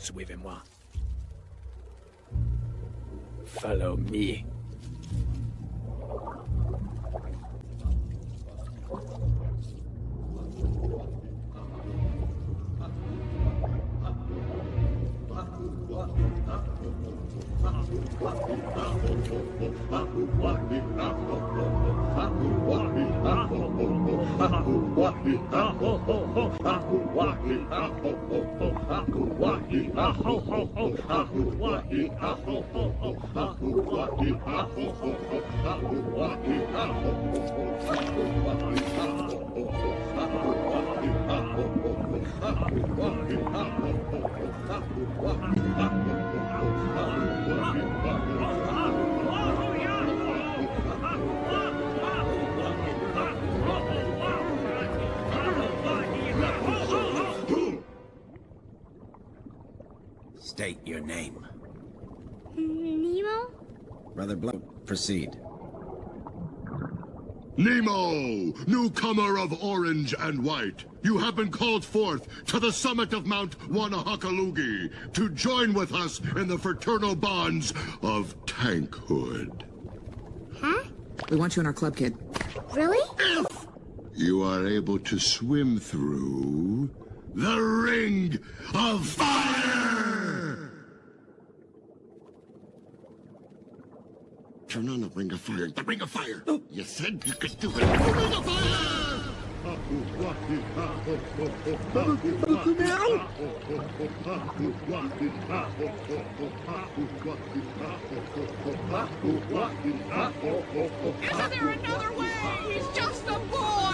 Suivez-moi. Follow me. State your name. Nemo? Brother Blow, proceed. Nemo, newcomer of orange and white, you have been called forth to the summit of Mount Wanahakalugi to join with us in the fraternal bonds of tankhood. Huh? We want you in our club, kid. Really? If you are able to swim through the Ring of Fire! Turn on the Ring of Fire. The Ring of Fire! Oh, you said you could do it. The Ring of Fire! Isn't there another way? He's just a boy!